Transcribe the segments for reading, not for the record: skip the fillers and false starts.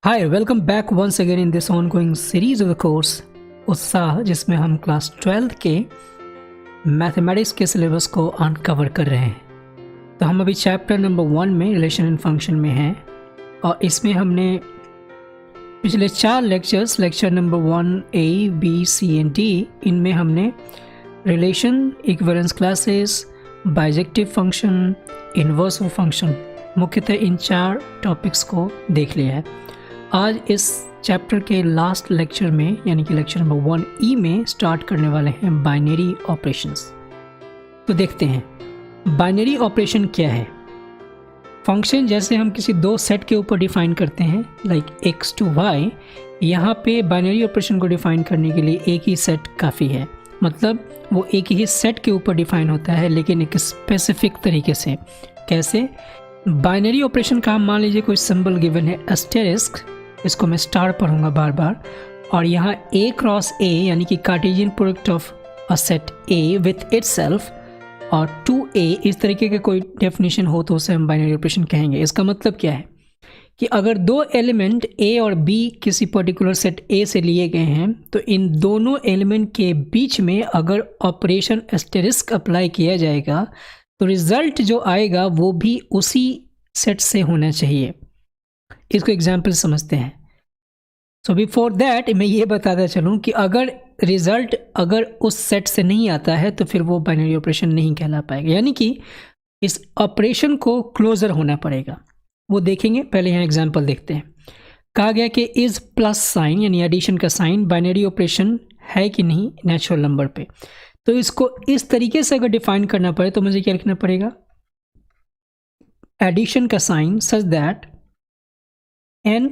Hi, welcome back once again in this ongoing series of the course उत्साह, जिसमें हम class 12 के mathematics के सिलेबस को अनकवर कर रहे हैं। तो हम अभी चैप्टर नंबर 1 में रिलेशन एंड फंक्शन में हैं और इसमें हमने पिछले 4 lectures, lecture number 1 A, B, C and D, इनमें हमने relation, equivalence classes, bijective function, inverse of function, मुख्यतः इन 4 टॉपिक्स को देख लिया है। आज इस चैप्टर के लास्ट लेक्चर में यानी कि लेक्चर नंबर 1E में स्टार्ट करने वाले हैं बाइनरी ऑपरेशंस। तो देखते हैं बाइनरी ऑपरेशन क्या है। फंक्शन जैसे हम किसी दो सेट के ऊपर डिफाइन करते हैं लाइक x to y, यहाँ पे बाइनरी ऑपरेशन को डिफाइन करने के लिए एक ही सेट काफ़ी है। मतलब वो एक ही सेट के ऊपर डिफाइन होता है लेकिन एक स्पेसिफिक तरीके से। कैसे? बाइनरी ऑपरेशन का मान लीजिए कोई सिंबल गिवन है एस्टेरिस्क, इसको मैं स्टार पढ़ूंगा बार बार, और यहाँ A क्रॉस A यानी कि Cartesian product of a set A with itself और 2A, इस तरीके के कोई डेफिनेशन हो तो उसे हम बाइनरी ऑपरेशन कहेंगे। इसका मतलब क्या है कि अगर दो एलिमेंट A और B किसी पर्टिकुलर सेट A से लिए गए हैं तो इन दोनों एलिमेंट के बीच में अगर ऑपरेशन एस्टेरिस्क अप्लाई किया जाएगा तो रिजल्ट जो आएगा वो भी उसी सेट से होना चाहिए। इसको एग्जाम्पल समझते हैं। सो बिफोर दैट मैं ये बताता चलूँ कि अगर रिजल्ट अगर उस सेट से नहीं आता है तो फिर वो बाइनरी ऑपरेशन नहीं कहला पाएगा, यानी कि इस ऑपरेशन को क्लोजर होना पड़ेगा। वो देखेंगे, पहले यहाँ एग्जाम्पल देखते हैं। कहा गया कि इज प्लस साइन यानी एडिशन का साइन बाइनरी ऑपरेशन है कि नहीं नेचुरल नंबर पे। तो इसको इस तरीके से अगर डिफाइन करना पड़े तो मुझे क्या लिखना पड़ेगा, एडिशन का sign such that n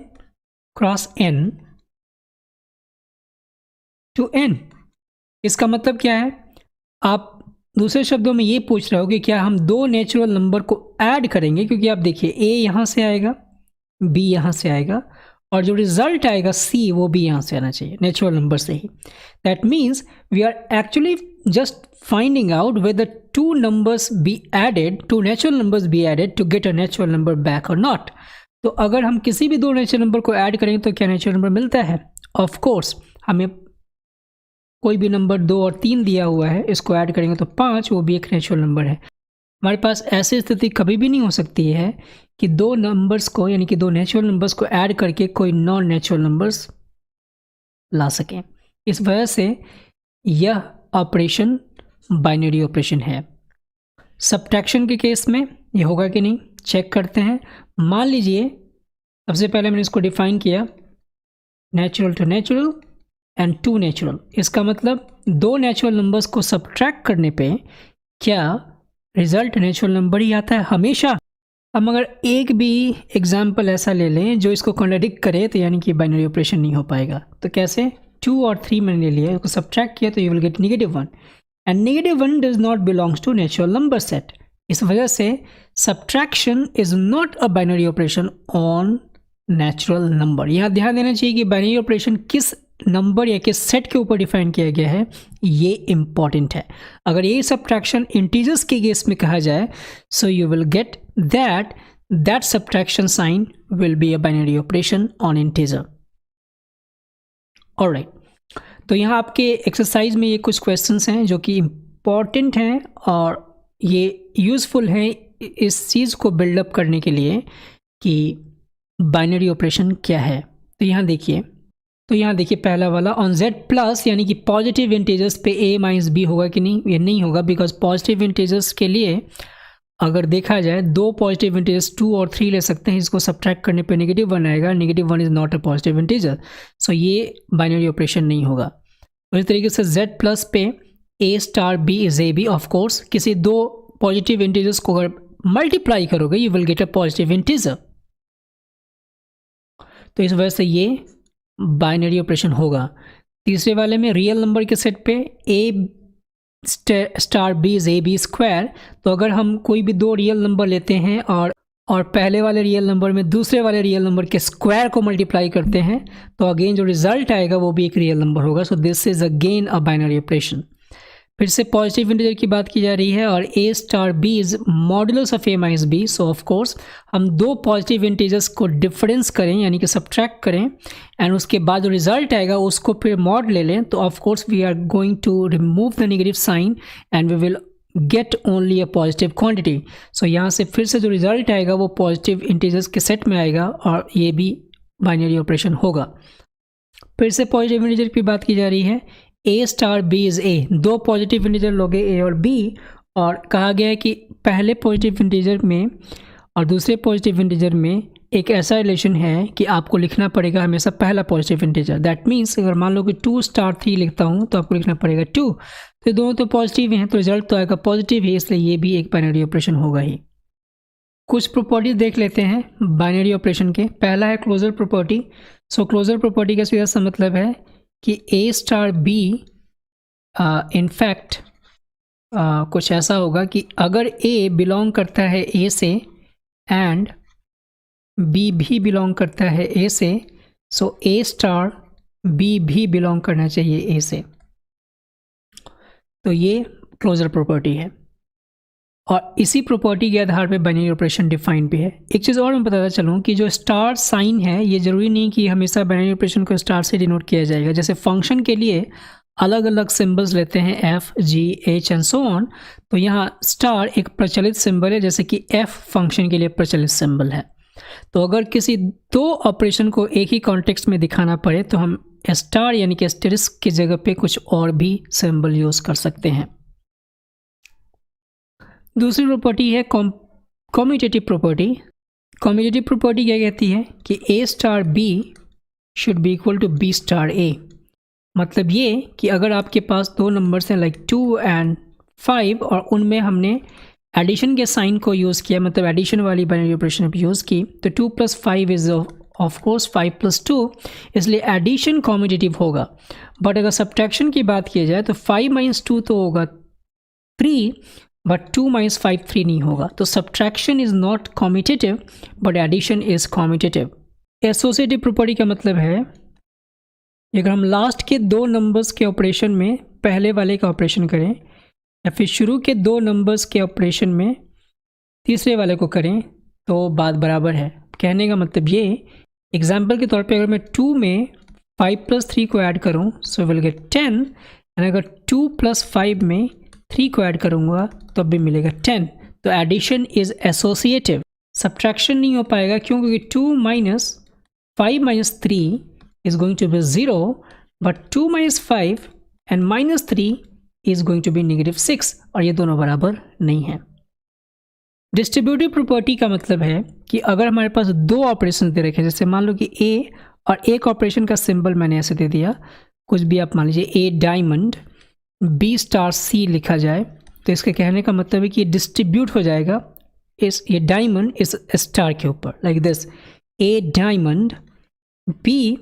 cross n to n। इसका मतलब क्या है? आप दूसरे शब्दों में ये पूछ रहे हो कि क्या हम दो नेचुरल नंबर को ऐड करेंगे, क्योंकि आप देखिए a यहाँ से आएगा, b यहाँ से आएगा और जो रिजल्ट आएगा c वो भी यहाँ से आना चाहिए नेचुरल नंबर से ही। That means we are actually just finding out whether two numbers be added, two natural numbers be added to get a natural number back or not। तो अगर हम किसी भी दो नेचुरल नंबर को ऐड करेंगे तो क्या नेचुरल नंबर मिलता है? ऑफ कोर्स, हमें कोई भी नंबर 2 और 3 दिया हुआ है, इसको ऐड करेंगे तो 5, वो भी एक नेचुरल नंबर है। हमारे पास ऐसी स्थिति कभी भी नहीं हो सकती है कि दो नंबर्स को यानी कि दो नेचुरल नंबर्स को ऐड करके कोई नॉन नेचुरल नंबर्स ला सकें। इस वजह से यह ऑपरेशन बाइनरी ऑपरेशन है। सब्ट्रैक्शन के केस में ये होगा कि नहीं, चेक करते हैं। मान लीजिए सबसे पहले मैंने इसको डिफाइन किया natural to natural and to natural. इसका मतलब दो नेचुरल नंबर्स को सब्ट्रैक्ट करने पे क्या रिजल्ट नेचुरल नंबर ही आता है हमेशा? हम अगर एक भी एग्जाम्पल ऐसा ले लें जो इसको कॉन्ट्राडिक्ट करे तो यानी कि बाइनरी ऑपरेशन नहीं हो पाएगा। तो कैसे? 2 और 3 मैंने ले लिया, इसको सब्ट्रैक्ट किया तो you will get -1 and -1 does not belongs to natural number set. इस वजह से subtraction is not a binary operation on natural number. यहाँ ध्यान देना चाहिए कि बाइनरी ऑपरेशन किस नंबर या किस सेट के ऊपर डिफाइन किया गया है, ये इंपॉर्टेंट है। अगर ये सब्ट्रैक्शन इंटीजर्स के केस में कहा जाए so you will get that subtraction sign will be a binary operation on integer. Alright, तो यहाँ आपके एक्सरसाइज में ये कुछ क्वेश्चंस हैं जो कि इम्पॉर्टेंट हैं और ये यूज़फुल है इस चीज़ को बिल्डअप करने के लिए कि बाइनरी ऑपरेशन क्या है। तो यहाँ देखिए पहला वाला ऑन z प्लस यानी कि पॉजिटिव इंटीजर्स पे a माइनस b होगा कि नहीं? ये नहीं होगा, बिकॉज पॉजिटिव इंटीजर्स के लिए अगर देखा जाए दो पॉजिटिव इंटीजर्स 2 और 3 ले सकते हैं, इसको सब्ट्रैक्ट करने पे -1 आएगा। -1 is not a positive integer, so ये बाइनरी ऑपरेशन नहीं होगा। तो इस तरीके से z प्लस पे a star b is a b। Of course किसी दो पॉजिटिव इंटीजर्स को अगर मल्टीप्लाई करोगे you will get a positive integer, तो इस वजह से ये बाइनरी ऑपरेशन होगा। तीसरे वाले में रियल नंबर के सेट पे a star b is a b square. तो अगर हम कोई भी दो रियल नंबर लेते हैं और पहले वाले रियल नंबर में दूसरे वाले रियल नंबर के स्क्वायर को मल्टीप्लाई करते हैं तो अगेन जो रिजल्ट आएगा वो भी एक रियल नंबर होगा। So this is again a binary operation. फिर से पॉजिटिव इंटीजर की बात की जा रही है और a star b is modulus of a minus b। So of course हम दो पॉजिटिव इंटीजर्स को डिफरेंस करें यानी कि सब्ट्रैक्ट करें एंड उसके बाद जो रिजल्ट आएगा उसको फिर मॉड ले लें, तो of course we are going to remove the negative sign and we will get only a positive quantity. So यहाँ से फिर से जो रिजल्ट आएगा वो पॉजिटिव इंटीजर्स के सेट में आएगा और ये भी बाइनरी ऑपरेशन होगा। फिर से पॉजिटिव इंटीजर की बात की जा रही है, a star b is a। दो पॉजिटिव इंटीजर लोगे a और b और कहा गया है कि पहले पॉजिटिव इंटीजर में और दूसरे पॉजिटिव इंटीजर में एक ऐसा रिलेशन है कि आपको लिखना पड़ेगा हमेशा पहला पॉजिटिव इंटीजर। दैट मीन्स अगर मान लो कि 2 स्टार 3 लिखता हूँ तो आपको लिखना पड़ेगा 2। तो दोनों तो पॉजिटिव हैं तो रिजल्ट तो आएगा पॉजिटिव ही, इसलिए ये भी एक बाइनरी ऑपरेशन होगा ही। कुछ प्रॉपर्टीज देख लेते हैं बाइनरी ऑपरेशन के। पहला है क्लोजर प्रॉपर्टी। सो क्लोजर प्रॉपर्टी का सीधा सा मतलब है कि a star b in fact कुछ ऐसा होगा कि अगर a बिलोंग करता है a से एंड b भी बिलोंग करता है a से, सो a स्टार b भी बिलोंग करना चाहिए a से। तो ये क्लोजर प्रॉपर्टी है और इसी प्रॉपर्टी के आधार पे बाइनरी ऑपरेशन डिफाइन भी है। एक चीज़ और मैं बताता चलूँ कि जो स्टार साइन है ये ज़रूरी नहीं कि हमेशा बाइनरी ऑपरेशन को स्टार से डिनोट किया जाएगा। जैसे फंक्शन के लिए अलग अलग सिंबल्स लेते हैं f, g, h and so on, तो यहाँ स्टार एक प्रचलित सिंबल है जैसे कि f फंक्शन के लिए प्रचलित सिंबल है। तो अगर किसी दो ऑपरेशन को एक ही कॉन्टेक्स्ट में दिखाना पड़े तो हम स्टार यानी कि एस्टेरिस्क की जगह पे कुछ और भी सिंबल यूज़ कर सकते हैं। दूसरी प्रॉपर्टी है कॉम्यूटेटिव प्रॉपर्टी। कॉम्यूटेटिव प्रॉपर्टी क्या कहती है कि a star b should be equal to b star a। मतलब ये कि अगर आपके पास दो नंबर्स हैं लाइक 2 एंड 5 और उनमें हमने एडिशन के साइन को यूज़ किया, मतलब एडिशन वाली बाइनरी ऑपरेशन यूज़ की, तो 2 + 5 इज ऑफ कोर्स 5 + 2, इसलिए एडिशन कॉम्यूटेटिव होगा। बट अगर सब्ट्रैक्शन की बात की जाए तो 5 - 2 तो होगा 3, बट 2 - 5 3 नहीं होगा। तो subtraction is not commutative but addition is commutative. Associative property का मतलब है अगर हम लास्ट के दो नंबर्स के ऑपरेशन में पहले वाले का ऑपरेशन करें या फिर शुरू के दो नंबर्स के ऑपरेशन में तीसरे वाले को करें तो बात बराबर है। कहने का मतलब ये, एग्जाम्पल के तौर पे अगर मैं 2 में 5 + 3 को ऐड करूँ सो विल गेट 10 एंड अगर 2 + 5 में 3 को ऐड करूँगा तो भी मिलेगा 10। तो एडिशन इज एसोसिएटिव, सब्ट्रैक्शन नहीं हो पाएगा क्योंकि 2 - 5 - 3 is going to be 0 but 2 - 5 and -3 is going to be -6 और ये दोनों बराबर नहीं है। डिस्ट्रीब्यूटिव प्रॉपर्टी का मतलब है कि अगर हमारे पास दो ऑपरेशन दे रखे हैं, जैसे मान लो कि a और एक ऑपरेशन का सिंबल मैंने ऐसे दे दिया, कुछ भी आप मान लीजिए a diamond b star c लिखा जाए, तो इसके कहने का मतलब है कि ये डिस्ट्रीब्यूट हो जाएगा ये डायमंड इस स्टार के ऊपर, like this a diamond b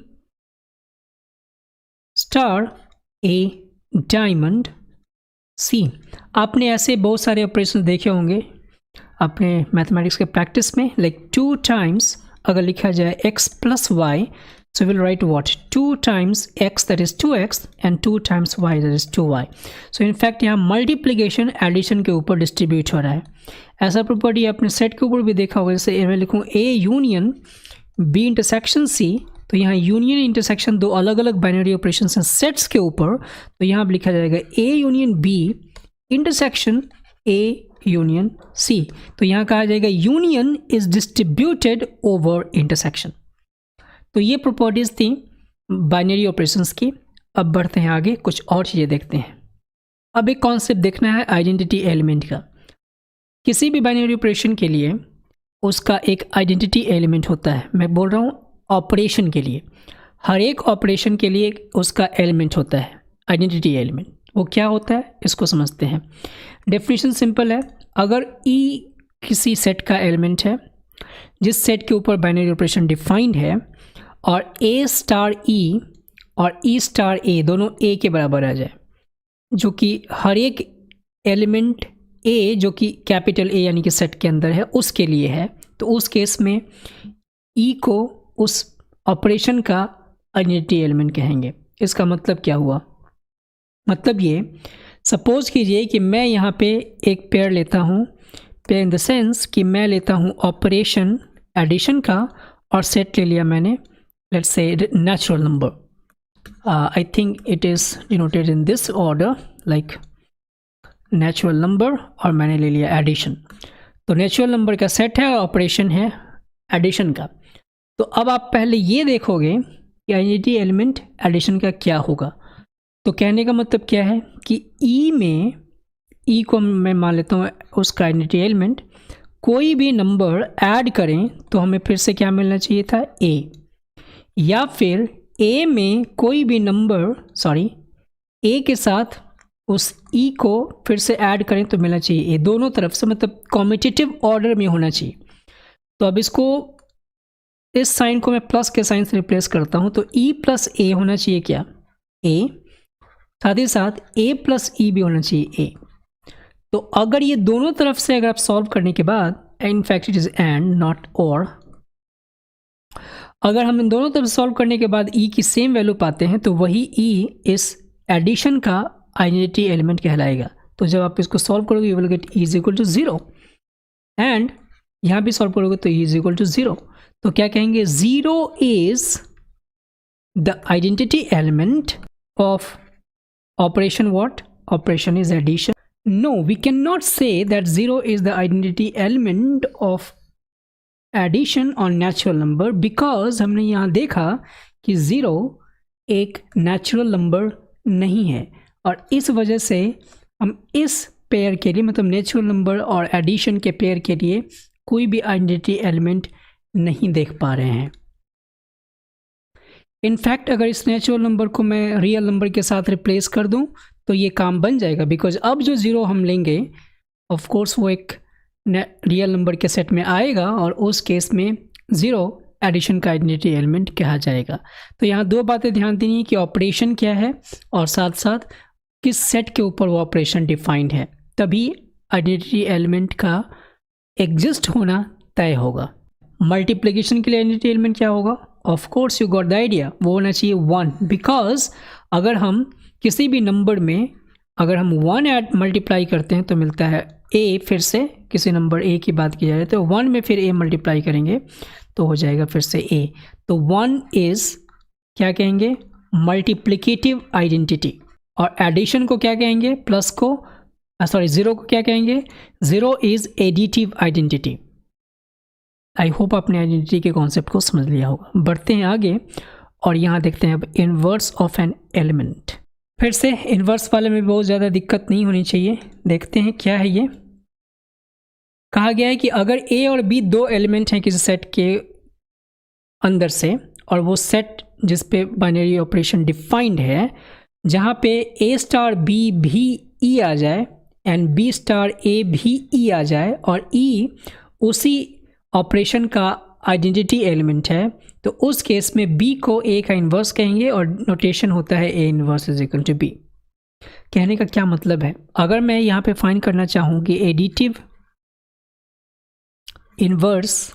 star a diamond c। आपने ऐसे बहुत सारे ऑपरेशन देखे होंगे अपने मैथमेटिक्स के प्रैक्टिस में, लाइक 2 टाइम्स अगर लिखा जाए x + y, so we'll write what 2 times x that is 2x and 2 times y that is 2y। so in fact यहाँ मल्टीप्लिकेशन एडिशन के ऊपर डिस्ट्रीब्यूट हो रहा है। ऐसा प्रॉपर्टी आपने सेट के ऊपर भी देखा होगा, जैसे मैं लिखूँ a union b intersection c, तो यहाँ यूनियन इंटरसेक्शन दो अलग अलग बाइनरी ऑपरेशन हैं सेट्स के ऊपर, तो यहाँ अब लिखा जाएगा a union b intersection a union c। तो यहाँ कहा जाएगा union is distributed over intersection. तो ये प्रॉपर्टीज थी बाइनरी ऑपरेशंस की। अब बढ़ते हैं आगे, कुछ और चीज़ें देखते हैं। अब एक कॉन्सेप्ट देखना है आइडेंटिटी एलिमेंट का। किसी भी बाइनरी ऑपरेशन के लिए उसका एक आइडेंटिटी एलिमेंट होता है। मैं बोल रहा हूँ ऑपरेशन के लिए, हर एक ऑपरेशन के लिए उसका एलिमेंट होता है आइडेंटिटी एलिमेंट। वो क्या होता है इसको समझते हैं। डेफिनेशन सिंपल है, अगर e किसी सेट का एलिमेंट है जिस सेट के ऊपर बाइनरी ऑपरेशन डिफाइंड है और a स्टार e और e स्टार a दोनों a के बराबर आ जाए, जो कि हर एक एलिमेंट a जो कि कैपिटल A यानी कि सेट के अंदर है उसके लिए है, तो उस केस में e को उस ऑपरेशन का आइडेंटिटी एलिमेंट कहेंगे। इसका मतलब क्या हुआ? मतलब ये सपोज कीजिए कि मैं यहाँ पे एक पेयर लेता हूँ, पेयर इन द सेंस कि मैं लेता हूँ ऑपरेशन एडिशन का और सेट ले लिया मैंने, let's say natural number. I think it is denoted in this order like natural number और मैंने ले लिया एडिशन. तो नेचुरल नंबर का सेट है और ऑपरेशन है एडिशन का. तो अब आप पहले ये देखोगे कि आइडेंटिटी एलिमेंट एडिशन का क्या होगा. तो कहने का मतलब क्या है कि ई में, ई को मैं मान लेता हूँ उसका आइडेंटिटी एलिमेंट, कोई भी नंबर ऐड करें तो हमें फिर से क्या मिलना चाहिए था, ए. या फिर ए में कोई भी नंबर, सॉरी, ए के साथ उस ई को फिर से ऐड करें तो मिलना चाहिए ए. दोनों तरफ से, मतलब कॉम्पिटिटिव ऑर्डर में होना चाहिए. तो अब इसको, इस साइन को मैं प्लस के साइन से रिप्लेस करता हूं, तो ई प्लस ए होना चाहिए क्या, ए. साथ ही साथ ए प्लस ई भी होना चाहिए ए. तो अगर ये दोनों तरफ से अगर आप सॉल्व करने के बाद, in fact it is and not और, अगर हम इन दोनों तरफ सॉल्व करने के बाद ई की सेम वैल्यू पाते हैं तो वही ई इस एडिशन का आइडेंटिटी एलिमेंट कहलाएगा. तो जब आप इसको सॉल्व करोगे you will get e is equal to 0 and यहाँ भी सॉल्व करोगे तो ई इज इक्वल टू 0. तो क्या कहेंगे, 0 is the identity element of operation what, operation is addition. No, we can not say that 0 is the identity element of addition on natural number, because हमने यहाँ देखा कि 0 एक नेचुरल नंबर नहीं है और इस वजह से हम इस पेयर के लिए, मतलब नेचुरल नंबर और एडिशन के पेयर के लिए कोई भी आइडेंटिटी एलिमेंट नहीं देख पा रहे हैं. इनफैक्ट अगर इस नेचुरल नंबर को मैं रियल नंबर के साथ रिप्लेस कर दूं तो ये काम बन जाएगा, बिकॉज अब जो 0 हम लेंगे ऑफ कोर्स वो एक रियल नंबर के सेट में आएगा और उस केस में 0 एडिशन का आइडेंटिटी एलिमेंट कहा जाएगा. तो यहाँ दो बातें ध्यान देनी है कि ऑपरेशन क्या है और साथ साथ किस सेट के ऊपर वो ऑपरेशन डिफाइंड है, तभी आइडेंटिटी एलिमेंट का एग्जिस्ट होना तय होगा. मल्टीप्लिकेशन के लिए आइडेंटिटी एलिमेंट क्या होगा, of course you got the idea, वो होना चाहिए 1. बिकॉज अगर हम किसी भी नंबर में अगर हम 1 ऐड मल्टीप्लाई करते हैं तो मिलता है ए. फिर से किसी नंबर ए की बात की जाए तो 1 में फिर ए मल्टीप्लाई करेंगे तो हो जाएगा फिर से ए. तो 1 इज क्या कहेंगे, मल्टीप्लिकेटिव आइडेंटिटी. और एडिशन को क्या कहेंगे, प्लस को, सॉरी 0 को क्या कहेंगे, 0 is additive identity. I hope आपने आइडेंटिटी के कॉन्सेप्ट को समझ लिया होगा. बढ़ते हैं आगे और यहाँ देखते हैं अब इनवर्स ऑफ एन एलिमेंट. फिर से इन्वर्स वाले में बहुत ज़्यादा दिक्कत नहीं होनी चाहिए. देखते हैं क्या है. ये कहा गया है कि अगर ए और बी दो एलिमेंट हैं किसी सेट के अंदर से और वो सेट जिस पे बाइनरी ऑपरेशन डिफाइंड है, जहाँ पे ए स्टार बी भी ई आ जाए एंड बी स्टार ए भी ई आ जाए और ई उसी ऑपरेशन का आइडेंटिटी एलिमेंट है, तो उस केस में बी को ए का इन्वर्स कहेंगे और नोटेशन होता है A inverse is equal to B. कहने का क्या मतलब है, अगर मैं यहाँ पे फाइंड करना चाहूँ कि एडिटिव इन्वर्स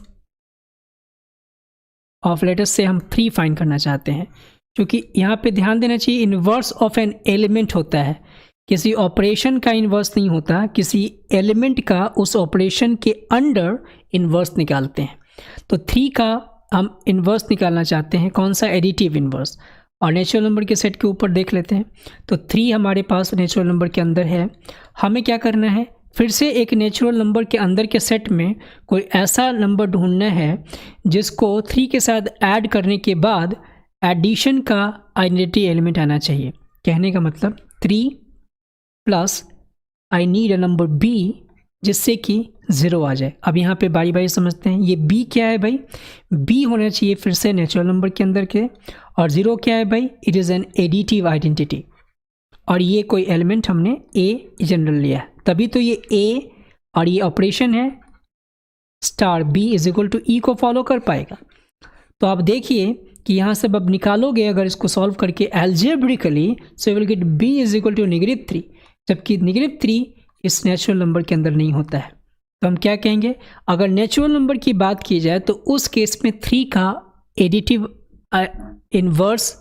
ऑफ लेटर से हम 3 फाइंड करना चाहते हैं, क्योंकि यहाँ पे ध्यान देना चाहिए इन्वर्स ऑफ एन एलिमेंट होता है, किसी ऑपरेशन का इन्वर्स नहीं होता, किसी एलिमेंट का उस ऑपरेशन के अंडर इन्वर्स निकालते हैं. तो 3 का हम इन्वर्स निकालना चाहते हैं, कौन सा, एडिटिव इन्वर्स. और नेचुरल नंबर के सेट के ऊपर देख लेते हैं. तो 3 हमारे पास नेचुरल नंबर के अंदर है. हमें क्या करना है, फिर से एक नेचुरल नंबर के अंदर के सेट में कोई ऐसा नंबर ढूंढना है जिसको 3 के साथ ऐड करने के बाद एडिशन का आइडेंटिटी एलिमेंट आना चाहिए. कहने का मतलब 3 plus I need a number b जिससे कि 0 आ जाए. अब यहाँ पे बारी बारी समझते हैं. ये b क्या है भाई, b होना चाहिए फिर से नेचुरल नंबर के अंदर के, और 0 क्या है भाई, it is an additive identity. और ये कोई एलिमेंट हमने a जनरल लिया है, तभी तो ये a और ये ऑपरेशन है star b is equal to E को फॉलो कर पाएगा. तो आप देखिए कि यहाँ से अब निकालोगे अगर इसको सॉल्व करके algebraically, so you will get b is equal to -3, जबकि -3 इस नेचुरल नंबर के अंदर नहीं होता है. तो हम क्या कहेंगे, अगर नेचुरल नंबर की बात की जाए तो उस केस में 3 का एडिटिव इन्वर्स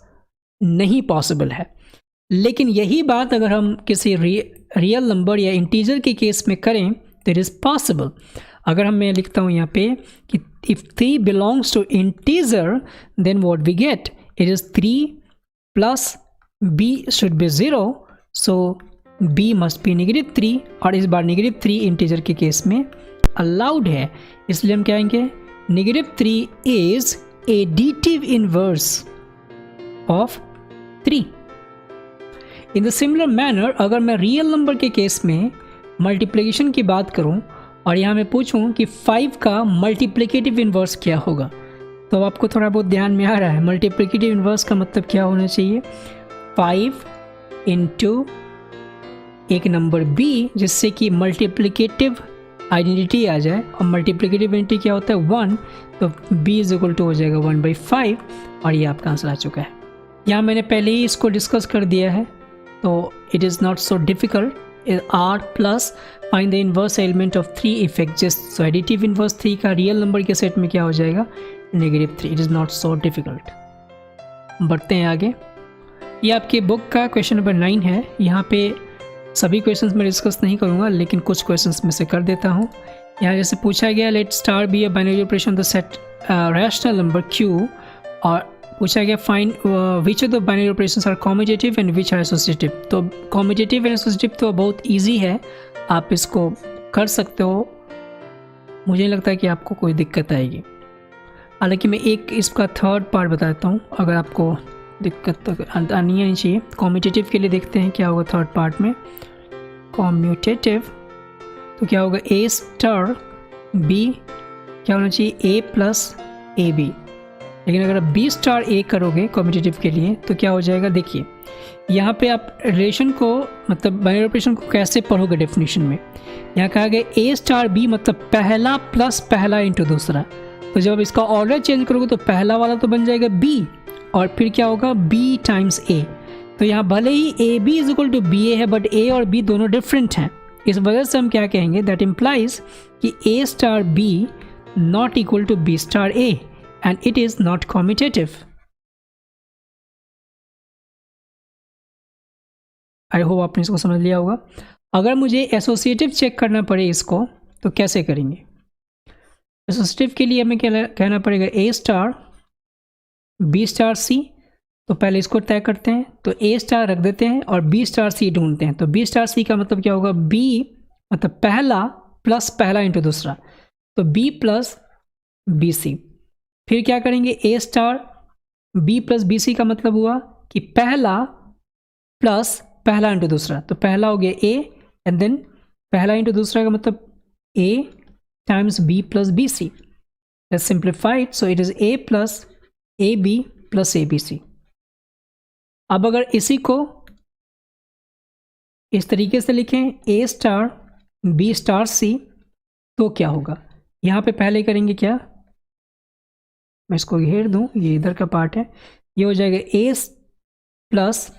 नहीं पॉसिबल है. लेकिन यही बात अगर हम किसी रियल नंबर या इंटीजर के केस में करें तो इट इज़ पॉसिबल। अगर मैं लिखता हूँ यहाँ पे कि if 3 belongs to integer then what we get, it is 3 plus b should be 0, so b must be -3, और इस बार -3 इंटीजर के केस में अलाउड है, इसलिए हम कहेंगे -3 is additive inverse of 3। In the similar manner अगर मैं रियल नंबर के केस में मल्टीप्लिकेशन की बात करूं और यहाँ मैं पूछूं कि 5 का मल्टीप्लिकेटिव इन्वर्स क्या होगा, तो आपको थोड़ा बहुत ध्यान में आ रहा है मल्टीप्लिकेटिव इन्वर्स का मतलब क्या होना चाहिए, 5 इंटू एक नंबर b, जिससे कि मल्टीप्लिकेटिव आइडेंटिटी आ जाए, और मल्टीप्लिकेटिव आइडेंटिटी क्या होता है 1, तो b इज इक्वल टू हो जाएगा 1/5, और ये आपका आंसर आ चुका है। यहाँ मैंने पहले ही इसको डिस्कस कर दिया है, तो it is not so difficult. r plus find the inverse element of 3 if exist, so additive inverse 3 का रियल नंबर के सेट में क्या हो जाएगा, -3। It is not so difficult. बढ़ते हैं आगे। ये आपके बुक का क्वेश्चन नंबर 9 है। यहाँ पे सभी क्वेश्चंस मैं डिस्कस नहीं करूँगा, लेकिन कुछ क्वेश्चंस में से कर देता हूँ। यहाँ जैसे पूछा गया let star be a binary operation the set rational number q, और पूछा गया find which of the binary operations are commutative and which are associative. तो कॉम्यूटेटिव एंड एसोसिएटिव तो बहुत इजी है, आप इसको कर सकते हो, मुझे नहीं लगता कि आपको कोई दिक्कत आएगी। हालांकि मैं एक इसका थर्ड पार्ट बताता हूँ, अगर आपको दिक्कत तो आनी नहीं चाहिए। कॉम्यूटेटिव के लिए देखते हैं क्या होगा थर्ड पार्ट में। कॉम्यूटेटिव तो क्या होगा, a स्टार b क्या होना चाहिए, a प्लस ए बी। लेकिन अगर आप b स्टार a करोगे कॉम्यूटेटिव के लिए तो क्या हो जाएगा, देखिए यहाँ पे आप रिलेशन को मतलब बाइनरी ऑपरेशन को कैसे पढ़ोगे डेफिनेशन में। यहाँ कहा गया a स्टार b मतलब पहला प्लस पहला इंटू दूसरा, तो जब इसका ऑर्डर चेंज करोगे तो पहला वाला तो बन जाएगा b, और फिर क्या होगा b टाइम्स a। तो यहाँ भले ही A B is equal to B A है, बट a और b दोनों डिफरेंट हैं। इस वजह से हम क्या कहेंगे, दैट इम्प्लाइज कि a star b not equal to b star a and it is not commutative. I hope आपने इसको समझ लिया होगा। अगर मुझे एसोसिएटिव चेक करना पड़े इसको तो कैसे करेंगे। एसोसिएटिव के लिए हमें क्या कहना पड़ेगा, a star b star c। तो पहले इसको तय करते हैं, तो a स्टार रख देते हैं और b स्टार c ढूंढते हैं। तो b स्टार c का मतलब क्या होगा, b मतलब पहला प्लस पहला इंटू दूसरा, तो b प्लस बी सी। फिर क्या करेंगे, a star b plus b c का मतलब हुआ कि पहला प्लस पहला इंटू दूसरा, तो पहला हो गया a एंड देन पहला इंटू दूसरा का मतलब a times b plus b c. Let's simplify it, so it is a plus ab plus abc। अब अगर इसी को इस तरीके से लिखें a star b star c, तो क्या होगा, यहाँ पे पहले करेंगे क्या, मैं इसको घेर दूं, ये इधर का पार्ट है, ये हो जाएगा a प्लस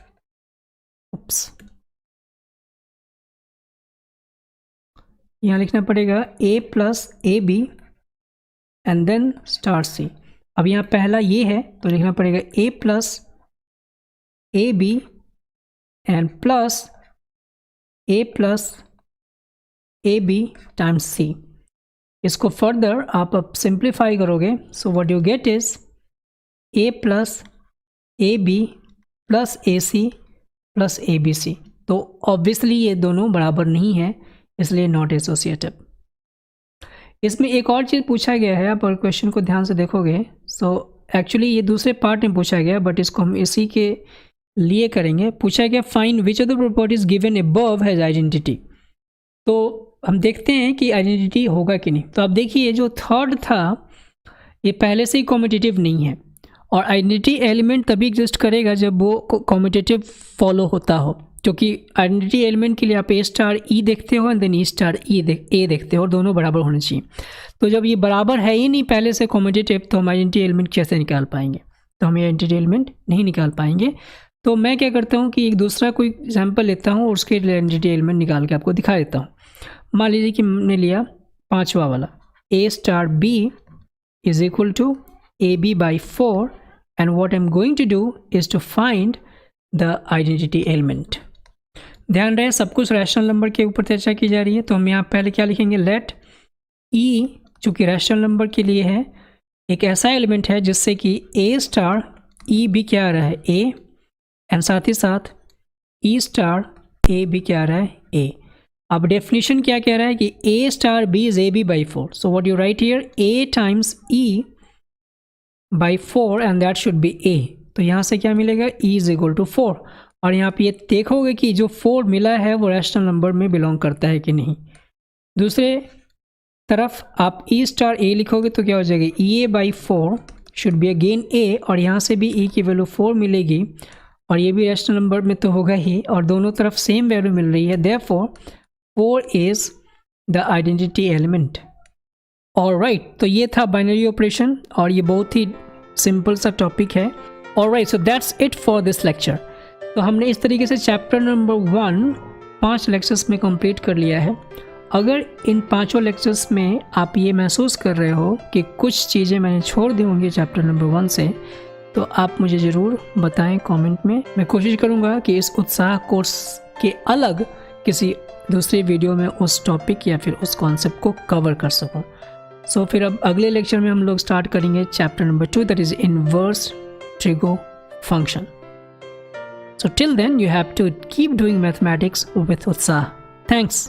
यहाँ लिखना पड़ेगा a plus A B and then star C. अब यहाँ पहला ये है तो लिखना पड़ेगा a plus A B and plus a plus A B times C. इसको फर्दर आप अब सिंप्लीफाई करोगे, so what you get is a plus A B plus A C plus A B C. तो ऑब्वियसली ये दोनों बराबर नहीं है, इसलिए नॉट एसोसिएटिव। इसमें एक और चीज़ पूछा गया है, आप अगर क्वेश्चन को ध्यान से देखोगे, सो एक्चुअली ये दूसरे पार्ट में पूछा गया, बट इसको हम इसी के लिए करेंगे। पूछा गया find which of the properties given above has identity. तो हम देखते हैं कि आइडेंटिटी होगा कि नहीं। तो आप देखिए जो थर्ड था ये पहले से ही कॉम्यूटेटिव नहीं है, और आइडेंटिटी एलिमेंट तभी एग्जिस्ट करेगा जब वो कॉम्यूटेटिव फॉलो होता हो, क्योंकि आइडेंटिटी एलिमेंट के लिए आप ए स्टार ई देखते हो एंड देन ई स्टार ए देखते हो, और दोनों बराबर होने चाहिए। तो जब ये बराबर है ही नहीं पहले से कॉम्यूटेटिव, तो हम आइडेंटिटी एलिमेंट कैसे निकाल पाएंगे, तो हम आइडेंटिटी एलिमेंट नहीं निकाल पाएंगे। तो मैं क्या करता हूँ कि एक दूसरा कोई एग्जाम्पल लेता हूँ और उसके आइडेंटिटी एलिमेंट निकाल के आपको दिखा देता हूँ। मान लीजिए कि हमने लिया पांचवा वाला, a star b is equal to ab by 4, and what I'm going to do is to find the identity element। ध्यान रहे सब कुछ रैशनल नंबर के ऊपर चर्चा की जा रही है, तो हम यहाँ पहले क्या लिखेंगे, लेट ई चूँकि रैशनल नंबर के लिए है, एक ऐसा एलिमेंट है जिससे कि ए स्टार ई भी क्या आ रहा है, ए, एंड साथ ही साथ ई स्टार ए भी क्या आ रहा है, ए। अब डेफिनेशन क्या कह रहा है कि A star B is A B by 4, so what you write here, A times E by 4 and that should be A. तो यहाँ से क्या मिलेगा, ई इज इक्वल टू 4, और यहाँ पे ये देखोगे कि जो 4 मिला है वो रैशनल नंबर में बिलोंग करता है कि नहीं। दूसरे तरफ आप ई स्टार ए लिखोगे तो क्या हो जाएगा, ई ए बाई 4 शुड बी अगेन ए, और यहाँ से भी ई की वैल्यू 4 मिलेगी, और ये भी रैशनल नंबर में तो होगा ही, और दोनों तरफ सेम वैल्यू मिल रही है, therefore 4 is the identity element. Alright, तो ये था बाइनरी ऑपरेशन, और ये बहुत ही सिंपल सा टॉपिक है। Alright, so that's it for this lecture. तो हमने इस तरीके से चैप्टर नंबर 1 5 लेक्चर्स में कंप्लीट कर लिया है। अगर इन 5 लेक्चर्स में आप ये महसूस कर रहे हो कि कुछ चीज़ें मैंने छोड़ दी होंगी चैप्टर नंबर 1 से, तो आप मुझे ज़रूर बताएं कमेंट में। मैं कोशिश करूँगा कि इस उत्साह कोर्स के अलग किसी दूसरे वीडियो में उस टॉपिक या फिर उस कॉन्सेप्ट को कवर कर सकूं। सो फिर अब अगले लेक्चर में हम लोग स्टार्ट करेंगे chapter number 2, that is inverse trigo function. So till then you have to keep doing mathematics with Utsah. Thanks.